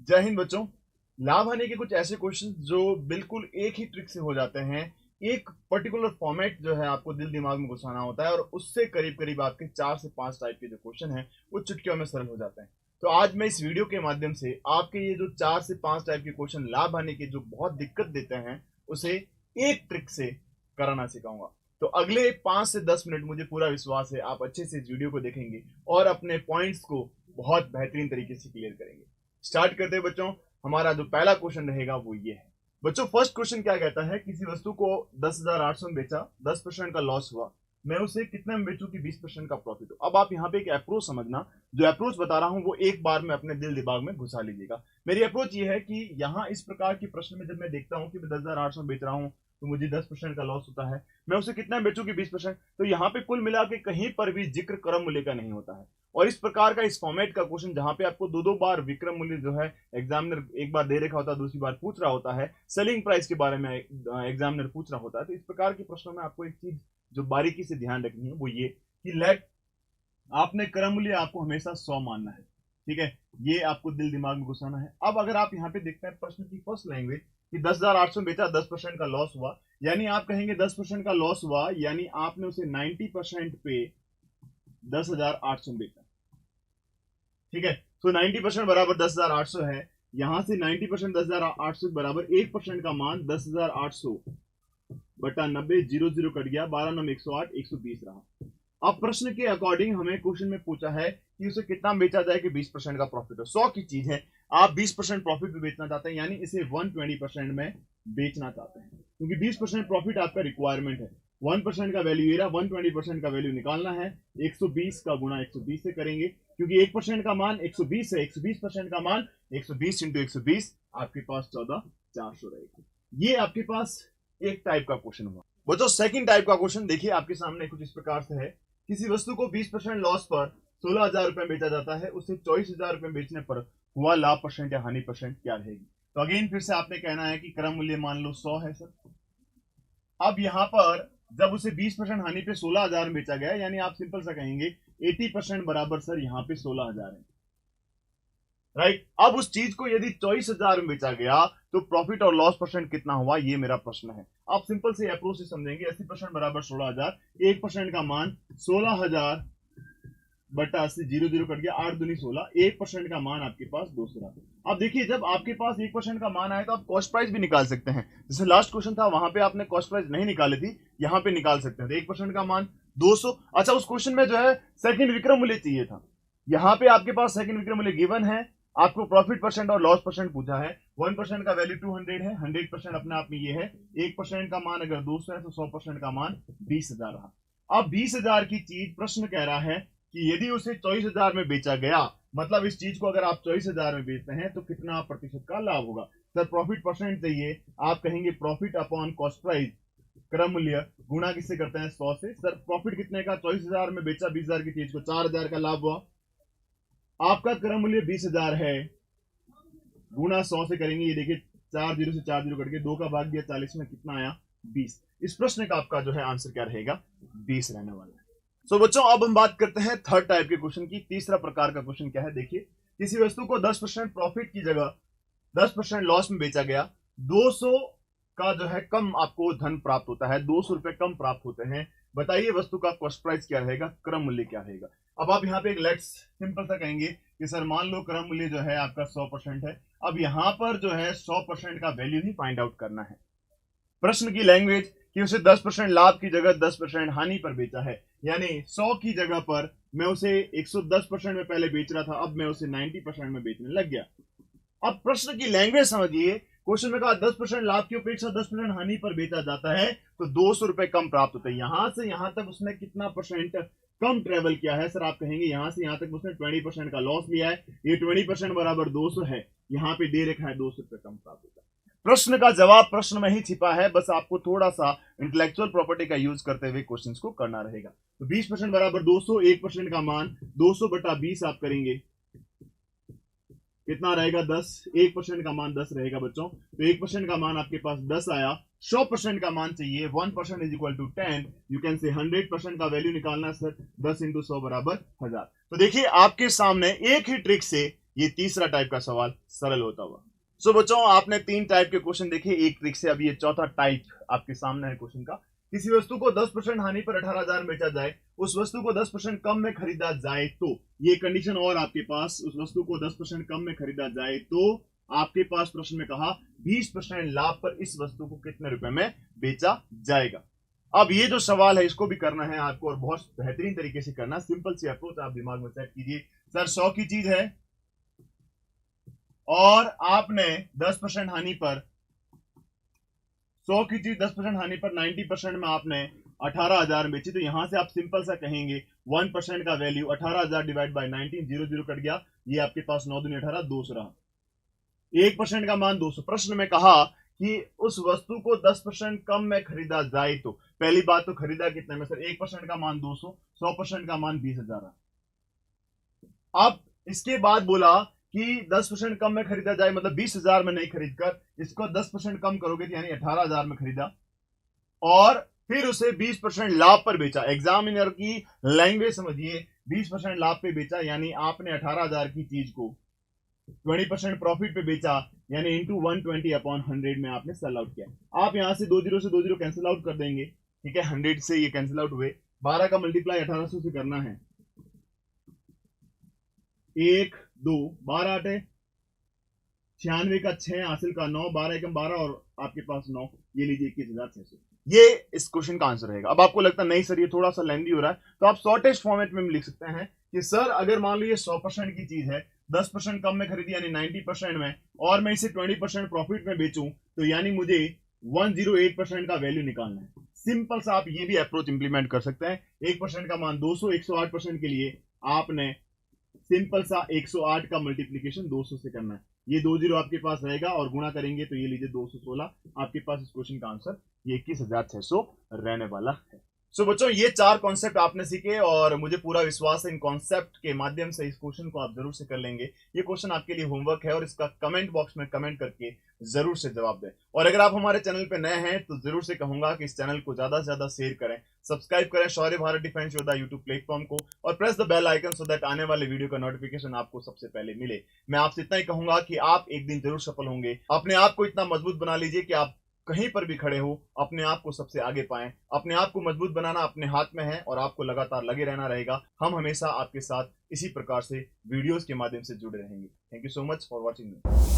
जय हिंद बच्चों। लाभ हानि के कुछ ऐसे क्वेश्चन जो बिल्कुल एक ही ट्रिक से हो जाते हैं। एक पर्टिकुलर फॉर्मेट जो है आपको दिल दिमाग में घुसाना होता है और उससे करीब करीब आपके 4 से 5 टाइप के जो क्वेश्चन हैं वो चुटकियों में सरल हो जाते हैं। तो आज मैं इस वीडियो के माध्यम से आपके ये जो 4 से 5 टाइप के क्वेश्चन लाभ हानि के जो बहुत दिक्कत देते हैं उसे एक ट्रिक से कराना सिखाऊंगा। तो अगले 5 से 10 मिनट मुझे पूरा विश्वास है आप अच्छे से इस वीडियो को देखेंगे और अपने पॉइंट्स को बहुत बेहतरीन तरीके से क्लियर करेंगे। स्टार्ट करते हैं बच्चों। हमारा जो पहला क्वेश्चन रहेगा वो ये है। बच्चों फर्स्ट क्वेश्चन क्या कहता है, किसी वस्तु को 10,800 में बेचा, 10% का लॉस हुआ, मैं उसे कितने में बेचूं कि 20% का प्रॉफिट हो। अब आप यहाँ पे एक अप्रोच समझना, जो अप्रोच बता रहा हूं वो एक बार में अपने दिल दिमाग में घुसा लीजिएगा। मेरी अप्रोच ये है कि यहाँ इस प्रकार की प्रश्न में जब मैं देखता हूँ कि मैं 10,800 में बेच रहा हूँ तो मुझे 10% का लॉस होता है, मैं उसे कितना बेचूं कि 20%, तो यहाँ पे कुल मिला के कहीं पर भी जिक्र क्रम मूल्य का नहीं होता है। और इस प्रकार का इस फॉर्मेट का क्वेश्चन जहां पे आपको दो बार विक्रम मूल्य जो है एग्जामिनर एक बार दे रखा होता है, दूसरी बार पूछ रहा होता है, सेलिंग प्राइस के बारे में एग्जामिनर पूछ रहा होता है, तो इस प्रकार के प्रश्नों में आपको एक चीज जो बारीकी से ध्यान रखनी है वो ये कि लेट आपने क्रम मूल्य आपको हमेशा 100 मानना है, ठीक है, ये आपको दिल दिमाग में घुसाना है। अब अगर आप यहाँ पे देखते हैं प्रश्न की फर्स्ट लैंग्वेज कि 10,800 बेचा, 10% का लॉस हुआ, यानी आप कहेंगे 10% का लॉस हुआ यानी आपने उसे 90% पे 10,800 बेचा, ठीक है। तो 90% बराबर 10,800 है, यहां से 90% 10,800 बराबर 1% का मान 10,800 बटा 90, 0 कट गया, 12 9 108, 120 रहा। अब प्रश्न के अकॉर्डिंग हमें क्वेश्चन में पूछा है कि उसे कितना बेचा जाए कि 20% का प्रॉफिट हो। 100 की चीज है, आप 20% प्रॉफिट पे बेचना चाहते हैं, यानी इसे 120% में बेचना चाहते हैं, क्योंकि 20% प्रॉफिट आपका रिक्वायरमेंट है। 1% का वैल्यू ये रहा, 120% का वैल्यू निकालना है, 120 का गुणा 120 से करेंगे, क्योंकि 1% का मान 120 है, 120% का मान 120 इंटू 120, आपके पास 14,400 रहेगा। ये आपके पास एक टाइप का क्वेश्चन हुआ। बच्चों सेकंड टाइप का क्वेश्चन देखिए आपके सामने कुछ इस प्रकार से है। किसी वस्तु को 20% लॉस पर 16,000 रुपए बेचा जाता है, उसे 24,000 रुपए बेचने पर हुआ लाभ परसेंट या हानि परसेंट क्या रहेगी। तो अगेन फिर से आपने कहना है कि क्रम मूल्य मान लो 100 है सर। अब यहां पर जब उसे 20% हानि पे 16,000 में बेचा गया, यानी आप सिंपल सा कहेंगे 80% बराबर सर यहाँ पे 16,000 है, राइट। अब उस चीज को यदि 24,000 में बेचा गया तो प्रॉफिट और लॉस परसेंट कितना हुआ, ये मेरा प्रश्न है। आप सिंपल से अप्रोच से समझेंगे, 80% बराबर 16,000, 1% का मान 16,000 बटा 80, 0 कट गया, 8 दूनी 16, 1% का मान आपके पास 200 रहा। अब देखिए जब आपके पास 1% का मान आए तो आप कॉस्ट प्राइस भी निकाल सकते हैं। जैसे लास्ट क्वेश्चन था वहां पे आपने कॉस्ट प्राइस नहीं निकाली थी, यहाँ पे निकाल सकते हैं। तो 1% का मान 200। अच्छा उस क्वेश्चन में जो है सेकंड विक्रम मूल्य चाहिए था, यहाँ पे आपके पास सेकंड विक्रम मूल्य गिवन है, आपको प्रॉफिट परसेंट और लॉस परसेंट पूछा है। 1% का वैल्यू 200 है, 100% अपने आप में ये है, 1% का मान अगर 200 है तो 100% का मान 20,000 रहा। अब 20,000 की चीज प्रश्न कह रहा है कि यदि उसे 24,000 में बेचा गया, मतलब इस चीज को अगर आप 24,000 में बेचते हैं तो कितना प्रतिशत का लाभ होगा। सर प्रॉफिट परसेंट चाहिए, आप कहेंगे प्रॉफिट अपॉन कॉस्ट प्राइस क्रम मूल्य गुणा किससे करते हैं, 100 से। सर प्रॉफिट कितने का, 24,000 में बेचा 20,000 की चीज को, 4,000 का लाभ हुआ, आपका क्रम मूल्य 20,000 है, गुणा 100 से करेंगे, ये देखिए 4 0 से 4 0 करके 2 का भाग दिया 40 में, कितना आया 20। इस प्रश्न का आपका जो है आंसर क्या रहेगा, 20 रहने वाला है। सो बच्चों अब हम बात करते हैं थर्ड टाइप के क्वेश्चन की। तीसरा प्रकार का क्वेश्चन क्या है, देखिए किसी वस्तु को 10% प्रॉफिट की जगह 10% लॉस में बेचा गया, 200 का जो है कम आपको धन प्राप्त होता है, 200 रुपए कम प्राप्त होते हैं, बताइए वस्तु का कॉस्ट प्राइस क्या रहेगा, क्रम मूल्य क्या रहेगा। अब आप यहाँ पे एक लेट्स सिंपल सा कहेंगे कि सर मान लो क्रम मूल्य जो है आपका 100% है, अब यहाँ पर जो है 100% का वैल्यू ही फाइंड आउट करना है। प्रश्न की लैंग्वेज कि उसे 10% लाभ की जगह 10% हानि पर बेचा है, यानी 100 की जगह पर मैं उसे 110% में पहले बेच रहा था, अब मैं उसे 90% में बेचने लग गया। अब प्रश्न की लैंग्वेज समझिए, क्वेश्चन में कहा 10% लाभ की अपेक्षा 10% हानि पर बेचा जाता है तो 200 रुपए कम प्राप्त होते हैं। यहां से यहां तक उसने कितना परसेंट कम ट्रेवल किया है, सर आप कहेंगे यहां से यहां तक उसने 20% का लॉस लिया है, ये 20% बराबर 200 है, यहां पे दे रखा है 200 रुपए कम प्राप्त होता है। प्रश्न का जवाब प्रश्न में ही छिपा है, बस आपको थोड़ा सा इंटेलेक्चुअल प्रॉपर्टी का यूज करते हुए क्वेश्चंस को करना रहेगा। तो 20% बराबर 200, 1% का मान 200 बटा 20 आप करेंगे, कितना रहेगा 10, 1% का मान 10 रहेगा बच्चों, तो 1% का मान आपके पास 10 आया। 100% का मान चाहिए, 1% is equal to 10, you can say 100% का वैल्यू निकालना सर, 10 इंटू 100 बराबर 1000। तो देखिए आपके सामने एक ही ट्रिक से ये तीसरा टाइप का सवाल सरल होता हुआ। सो बच्चों, आपने 3 टाइप के क्वेश्चन देखे एक ट्रिक से। अब ये चौथा टाइप आपके सामने है क्वेश्चन का। किसी वस्तु को 10% हानि पर 18,000 में बेचा जाए, उस वस्तु को 10% कम में खरीदा जाए तो, ये कंडीशन और आपके पास, उस वस्तु को 10% कम में खरीदा जाए तो आपके पास प्रश्न में कहा 20% लाभ पर इस वस्तु को कितने रुपए में बेचा जाएगा। अब ये जो सवाल है इसको भी करना है आपको, और बहुत बेहतरीन तरीके से करना। सिंपल सी अप्रोच आप दिमाग में सेट कीजिए। सर 100 की चीज है और आपने 10% हानि पर, 100 की चीज 10% हानि पर 90% में आपने 18,000 बेची, तो यहां से आप सिंपल सा कहेंगे 1% का वैल्यू 18,000 डिवाइड बाई 19, 0 कट गया, ये आपके पास 9 दूनी 18, 200 रहा। 1% का मान 200। प्रश्न में कहा कि उस वस्तु को 10% कम में खरीदा जाए तो, पहली बात तो खरीदा कितने में सर, 1% का मान 200, 100% का मान 20,000 रहा। अब इसके बाद बोला कि 10% कम में खरीदा जाए, मतलब 20,000 में नहीं खरीदकर इसको 10% कम करोगे तो यानी 18,000 में खरीदा, और फिर उसे 20% लाभ पर बेचा। एग्जामिनर की लैंग्वेज समझिए, 20% लाभ पे बेचा यानी आपने 18,000 की चीज को 20% प्रॉफिट पे बेचा, यानी इंटू 120 अपॉन 100 में आपने सेल आउट किया। आप यहां से 2 जीरो से 2 जीरो कैंसिल आउट कर देंगे, ठीक है, 100 से ये कैंसिल आउट हुए, 12 का मल्टीप्लाई 1800 से करना है, 1 2 12 8 96 का 6, हासिल का 9, 12 एकम 12 और आपके पास 9, ये लीजिए 21,600। ये इस क्वेश्चन का आंसर रहेगा। अब आपको लगता नहीं सर ये थोड़ा सा लेंदी हो रहा है, तो आप शॉर्टेस्ट फॉर्मेट में लिख सकते हैं कि सर अगर मान लो ये 100% की चीज है, 10% कम में खरीदी यानी 90% में, और मैं इसे 20% प्रॉफिट में बेचूं, तो यानी मुझे 108% का वैल्यू निकालना है। सिंपल सा आप ये भी अप्रोच इंप्लीमेंट कर सकते हैं। 1% का मान 200, 108% के लिए आपने सिंपल सा 108 का मल्टीप्लीकेशन 200 से करना है। ये 2 जीरो आपके पास रहेगा और गुणा करेंगे तो ये लीजिए 216। आपके पास इस क्वेश्चन का आंसर ये 21,600 रहने वाला है। सो बच्चों, ये 4 कॉन्सेप्ट आपने सीखे और मुझे पूरा विश्वास है इन कॉन्सेप्ट के माध्यम से इस क्वेश्चन को आप जरूर से कर लेंगे। ये क्वेश्चन आपके लिए होमवर्क है और इसका कमेंट बॉक्स में कमेंट करके जरूर से जवाब दें। और अगर आप हमारे चैनल पे नए हैं तो जरूर से कहूंगा कि इस चैनल को ज्यादा से ज्यादा शेयर करें, सब्सक्राइब करें Shaurya Bharat Defence Yoddha YouTube platform को, और press the bell icon so that आने वाले वीडियो का नोटिफिकेशन आपको सबसे पहले मिले। मैं आपसे इतना ही कहूंगा कि आप एक दिन जरूर सफल होंगे। अपने आप को इतना मजबूत बना लीजिए कि आप कहीं पर भी खड़े हो अपने आप को सबसे आगे पाएं। अपने आप को मजबूत बनाना अपने हाथ में है और आपको लगातार लगे रहना रहेगा। हम हमेशा आपके साथ इसी प्रकार से वीडियोस के माध्यम से जुड़े रहेंगे। Thank you so much for watching me.